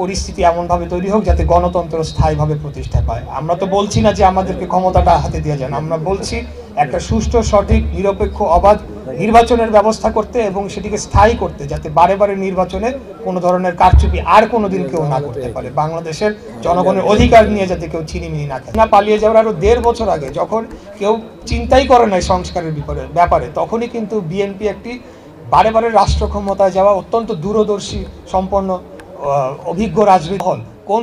পরিস্থিতি এমনভাবে তৈরি হোক যাতে গণতন্ত্র স্থায়ীভাবে প্রতিষ্ঠা পায়। আমরা তো বলছি না যে আমাদেরকে ক্ষমতাটা হাতে দিয়ে যান, আমরা বলছি একটা সুষ্ঠু, সঠিক, নিরপেক্ষ, অবাধ নির্বাচনের ব্যবস্থা করতে এবং সেটিকে স্থায়ী করতে, যাতে বারে বারে নির্বাচনে কোনো ধরনের কারচুপি আর কোনো দিন কেউ না করতে পারে। বাংলাদেশের জনগণের অধিকার নিয়ে যাতে কেউ ছিনিমিনি না খায়। না পালিয়ে যাওয়ার আরও 1.5 বছর আগে যখন কেউ চিন্তাই করে নাই সংস্কারের ব্যাপারে, তখনই কিন্তু বিএনপি একটি বারে বারে রাষ্ট্র ক্ষমতায় যাওয়া অত্যন্ত দূরদর্শী সম্পন্ন অভিজ্ঞ রাজনৈতিক দল কোন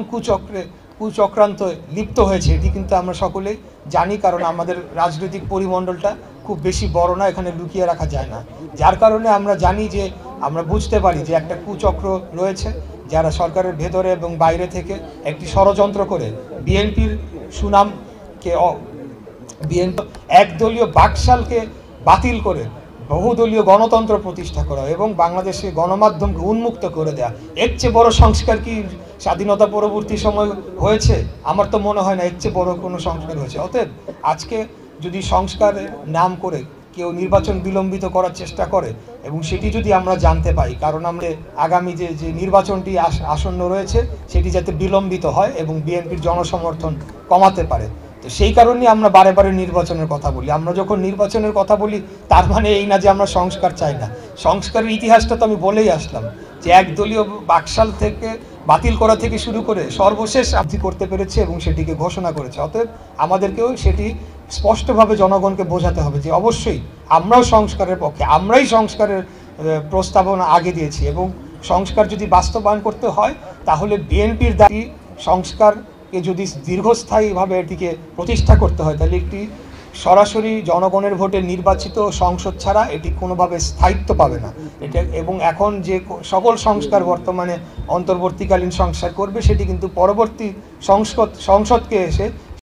কুচক্রান্ত লিপ্ত হয়েছে এটি কিন্তু আমরা সকলেই জানি, কারণ আমাদের রাজনৈতিক পরিমণ্ডলটা খুব বেশি বড় না, এখানে লুকিয়ে রাখা যায় না। যার কারণে আমরা জানি যে আমরা বুঝতে পারি যে একটা কুচক্র রয়েছে, যারা সরকারের ভেতরে এবং বাইরে থেকে একটি ষড়যন্ত্র করে বিএনপির সুনামকে, বিএনপি একদলীয় বাকশালকে বাতিল করে বহুদলীয় গণতন্ত্র প্রতিষ্ঠা করা এবং বাংলাদেশে গণমাধ্যমকে উন্মুক্ত করে দেয়া, এর চেয়ে বড় সংস্কার কি স্বাধীনতা পরবর্তী সময় হয়েছে? আমার তো মনে হয় না এর চেয়ে বড় কোনো সংস্কার হয়েছে। অতএব আজকে যদি সংস্কারের নাম করে কেউ নির্বাচন বিলম্বিত করার চেষ্টা করে এবং সেটি যদি আমরা জানতে পাই, কারণ আমরা আগামী যে নির্বাচনটি আসন্ন রয়েছে সেটি যাতে বিলম্বিত হয় এবং বিএনপির জনসমর্থন কমাতে পারে, তো সেই কারণেই আমরা বারে বারে নির্বাচনের কথা বলি। আমরা যখন নির্বাচনের কথা বলি তার মানে এই না যে আমরা সংস্কার চাই না। সংস্কারের ইতিহাসটা তো আমি বলেই আসলাম যে একদলীয় বাকশাল থেকে বাতিল করা থেকে শুরু করে সর্বশেষ আবৃত্তি করতে পেরেছে এবং সেটিকে ঘোষণা করেছে। অতএব আমাদেরকেও সেটি স্পষ্টভাবে জনগণকে বোঝাতে হবে যে অবশ্যই আমরাও সংস্কারের পক্ষে, আমরাই সংস্কারের প্রস্তাবনা আগে দিয়েছি এবং সংস্কার যদি বাস্তবায়ন করতে হয় তাহলে বিএনপির দাবি সংস্কারকে যদি দীর্ঘস্থায়ীভাবে এটিকে প্রতিষ্ঠা করতে হয় তাহলে একটি সরাসরি জনগণের ভোটে নির্বাচিত সংসদ ছাড়া এটি কোনোভাবে স্থায়িত্ব পাবে না। এটা এবং এখন যে সকল সংস্কার বর্তমানে অন্তর্বর্তীকালীন সংস্কার করবে সেটি কিন্তু পরবর্তী সংসদকে এসে